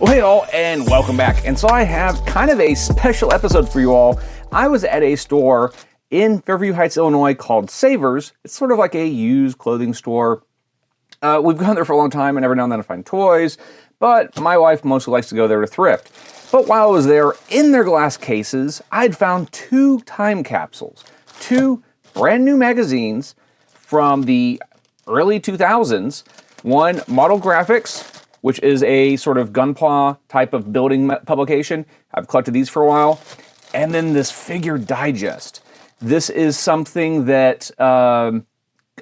Well, hey all, and welcome back. And so I have kind of a special episode for you all. I was at a store in Fairview Heights, Illinois called Savers. It's sort of like a used clothing store. We've gone there for a long time, and every now and then I find toys, but my wife mostly likes to go there to thrift. But while I was there, in their glass cases, I'd found 2 time capsules, 2 brand new magazines from the early 2000s. One, Model Graphix, which is a sort of gunpla type of building publication. I've collected these for a while. And then this Figure Digest. This is something that I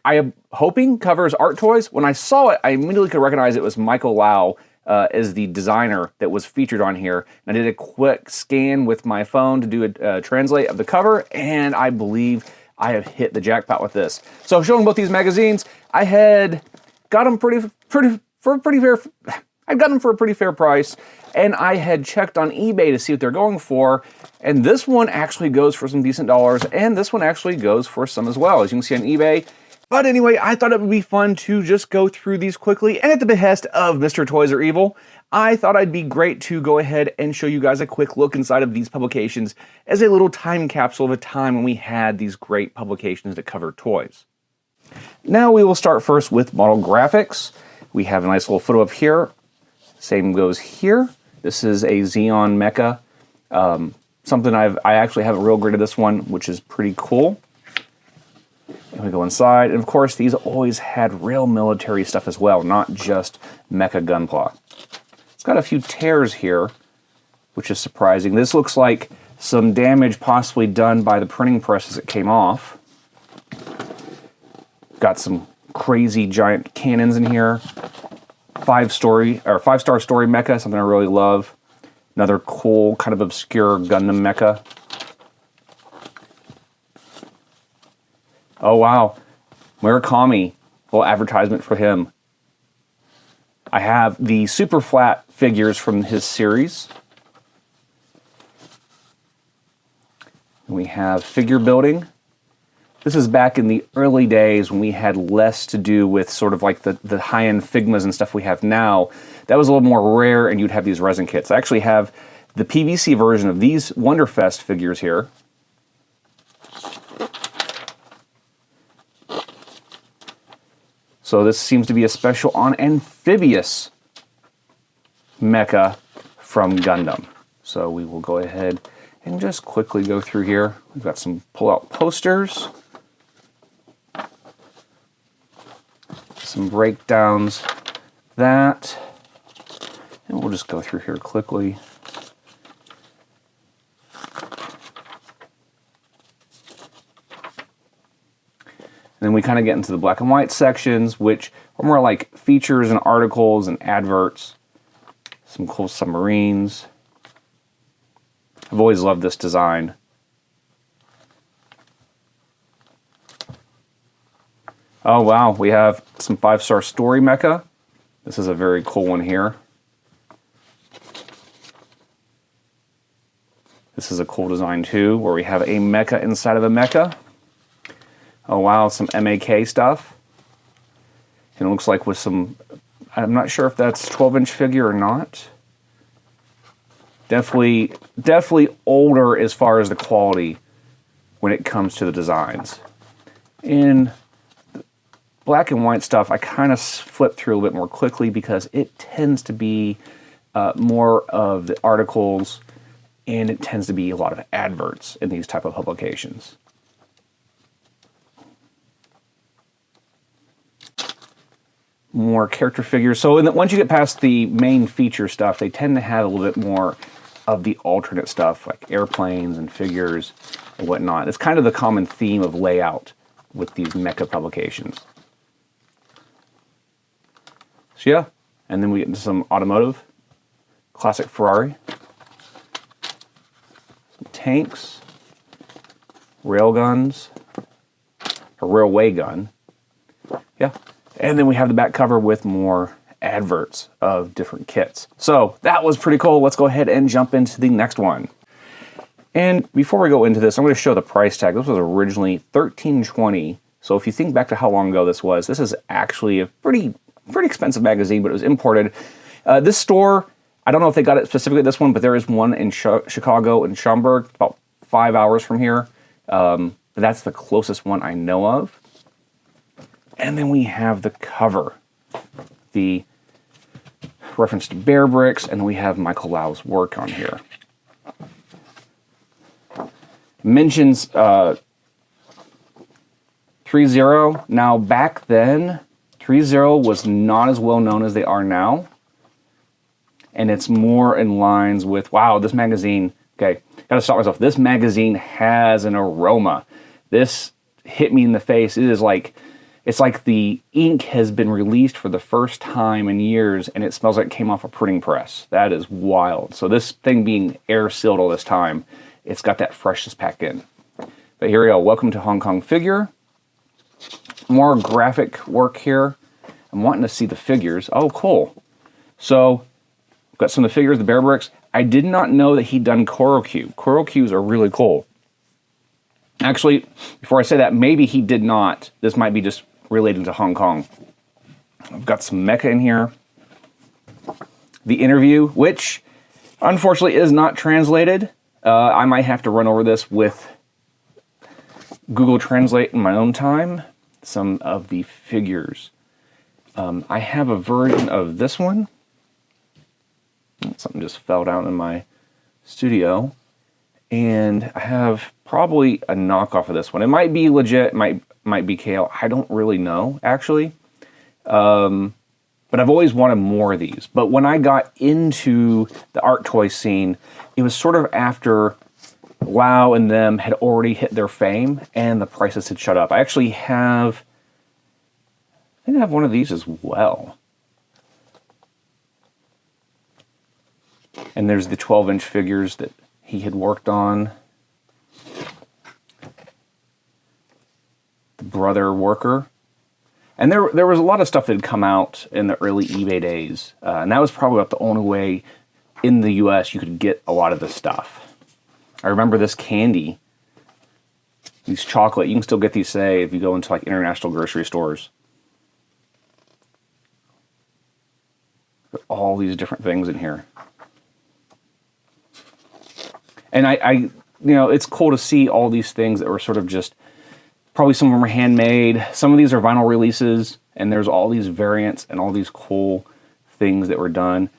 am hoping covers art toys. When I saw it, I immediately could recognize it was Micheal Lau as the designer that was featured on here. And I did a quick scan with my phone to do a translate of the cover, and I believe I have hit the jackpot with this. So showing both these magazines, I had got them for a pretty fair price, and I had checked on eBay to see what they're going for, and this one actually goes for some decent dollars, and this one actually goes for some as well, as you can see on eBay. But anyway, I thought it would be fun to just go through these quickly, and at the behest of Mr. Toys Are Evil, I thought it'd be great to go ahead and show you guys a quick look inside of these publications as a little time capsule of a time when we had these great publications that cover toys. Now we will start first with Model Graphix. We have a nice little photo up here. Same goes here. This is a Xeon mecha. Something I actually have a real grid of this one, which is pretty cool. And we go inside, and of course these always had real military stuff as well, not just mecha gunpla. It's got a few tears here, which is surprising. This looks like some damage possibly done by the printing press as it came off. Got some crazy giant cannons in here. 5-star story mecha, something I really love. Another cool kind of obscure Gundam mecha. Oh wow, Murakami, little advertisement for him. I have the super flat figures from his series. And we have figure building. This is back in the early days when we had less to do with sort of like the high-end Figmas and stuff we have now. That was a little more rare, and you'd have these resin kits. I actually have the PVC version of these Wonderfest figures here. So this seems to be a special on Amphibious mecha from Gundam. So we will go ahead and just quickly go through here. We've got some pull-out posters. Some breakdowns, that, and we'll just go through here quickly. And then we kind of get into the black and white sections, which are more like features and articles and adverts. Some cool submarines. I've always loved this design. Oh wow, we have some 5-star story mecha. This is a very cool one here. This is a cool design too, where we have a mecha inside of a mecha. Oh wow, some MAK stuff. And it looks like with some, I'm not sure if that's 12-inch figure or not. Definitely older as far as the quality when it comes to the designs. In black and white stuff, I kind of flip through a little bit more quickly because it tends to be more of the articles, and it tends to be a lot of adverts in these type of publications. More character figures. So once you get past the main feature stuff, they tend to have a little bit more of the alternate stuff, like airplanes and figures and whatnot. It's kind of the common theme of layout with these mecha publications. So yeah, and then we get into some automotive, classic Ferrari, some tanks, railguns, a railway gun, yeah. And then we have the back cover with more adverts of different kits. So that was pretty cool. Let's go ahead and jump into the next one. And before we go into this, I'm going to show the price tag. This was originally $13.20. So if you think back to how long ago this is actually a pretty expensive magazine, but it was imported. This store I don't know if they got it specifically this one, but there is one in Chicago and Schaumburg, about 5 hours from here. But that's the closest one I know of. And then we have the cover, the reference to Bear Bricks, and then we have Micheal Lau's work on here. Mentions 3.0. Now back then, 3.0 was not as well known as they are now. And it's more in lines with, wow, this magazine, okay, gotta stop myself. This magazine has an aroma. This hit me in the face. It is like, it's like the ink has been released for the first time in years and it smells like it came off a printing press. That is wild. So this thing being air sealed all this time, it's got that freshness packed in. But here we go. Welcome to Hong Kong Figure. More graphic work here. I'm wanting to see the figures. Oh, cool. So got some of the figures, the Bear Bricks. I did not know that he'd done Coral Cube. Coral Cubes are really cool. Actually, before I say that, maybe he did not. This might be just related to Hong Kong. I've got some mecha in here. The Interview, which unfortunately is not translated. I might have to run over this with Google Translate in my own time. Some of the figures. I have a version of this one. Something just fell down in my studio. And I have probably a knockoff of this one. It might be legit, might be kale. I don't really know, actually. But I've always wanted more of these. But when I got into the art toy scene, it was sort of after Lau and them had already hit their fame and the prices had shut up. I actually have, I think I have one of these as well. And there's the 12-inch figures that he had worked on. The Brother Worker. And there was a lot of stuff that had come out in the early eBay days. And that was probably about the only way in the US you could get a lot of this stuff. I remember this candy, these chocolate. You can still get these, say, if you go into like international grocery stores. All these different things in here. And I, you know, it's cool to see all these things that were sort of just, probably some of them are handmade. Some of these are vinyl releases, and there's all these variants and all these cool things that were done.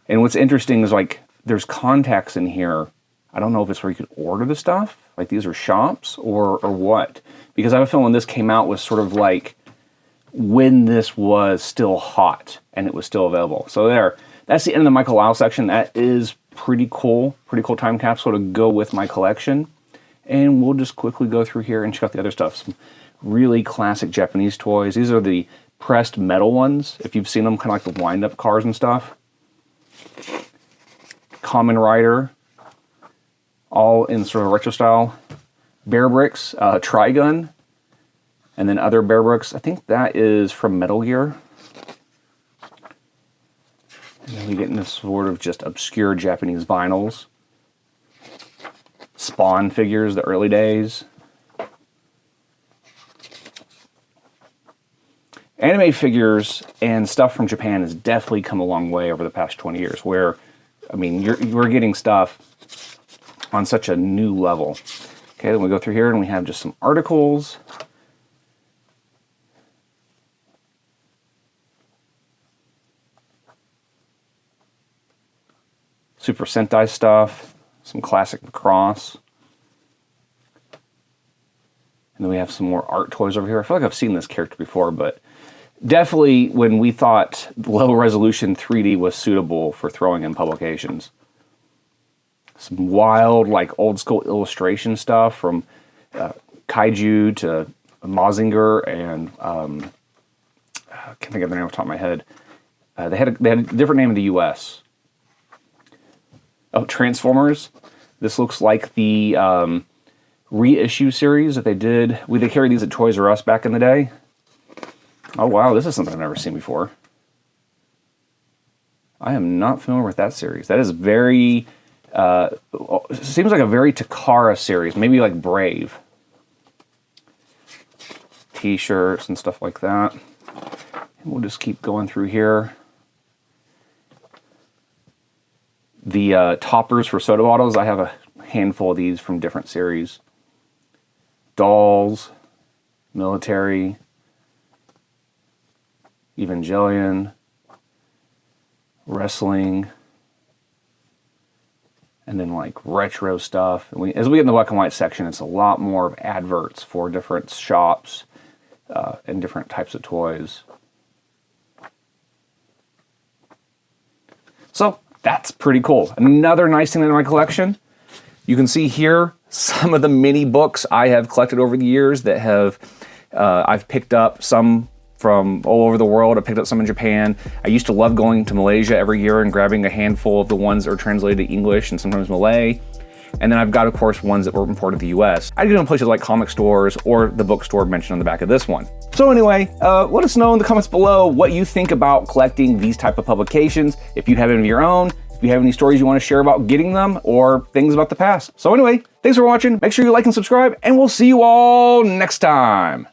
And what's interesting is like, there's contacts in here. I don't know if it's where you could order the stuff, like these are shops or what. Because I have a feeling this came out was sort of like when this was still hot and it was still available. So there, that's the end of the Micheal Lau section. That is pretty cool time capsule to go with my collection. And we'll just quickly go through here and check out the other stuff. Some really classic Japanese toys. These are the pressed metal ones. If you've seen them, kind of like the wind-up cars and stuff. Kamen Rider, all in sort of retro style. Bear Bricks, Trigun, and then other Bear Bricks. I think that is from Metal Gear. And then we get into sort of just obscure Japanese vinyls. Spawn figures, the early days. Anime figures and stuff from Japan has definitely come a long way over the past 20 years, where, I mean, you're getting stuff on such a new level. Okay, then we go through here and we have just some articles. Super Sentai stuff, some classic Macross. And then we have some more art toys over here. I feel like I've seen this character before, but definitely when we thought low resolution 3D was suitable for throwing in publications. Some wild, like old school illustration stuff from Kaiju to Mazinger and I can't think of the name off the top of my head. They had a different name in the US. Oh, Transformers. This looks like the reissue series that they did. They carried these at Toys R Us back in the day. Oh wow, this is something I've never seen before. I am not familiar with that series. That is very, seems like a very Takara series, maybe like Brave. T-shirts and stuff like that. And we'll just keep going through here. The toppers for soda bottles, I have a handful of these from different series. Dolls, military, Evangelion, wrestling, and then like retro stuff. And as we get in the black and white section, it's a lot more of adverts for different shops and different types of toys. So that's pretty cool. Another nice thing in my collection, you can see here some of the mini books I have collected over the years that have, I've picked up some from all over the world. I picked up some in Japan. I used to love going to Malaysia every year and grabbing a handful of the ones that are translated to English and sometimes Malay. And then I've got, of course, ones that were imported to the US. I get them in places like comic stores or the bookstore mentioned on the back of this one. So anyway, let us know in the comments below what you think about collecting these type of publications. If you have any of your own, if you have any stories you want to share about getting them or things about the past. So anyway, thanks for watching. Make sure you like and subscribe, and we'll see you all next time.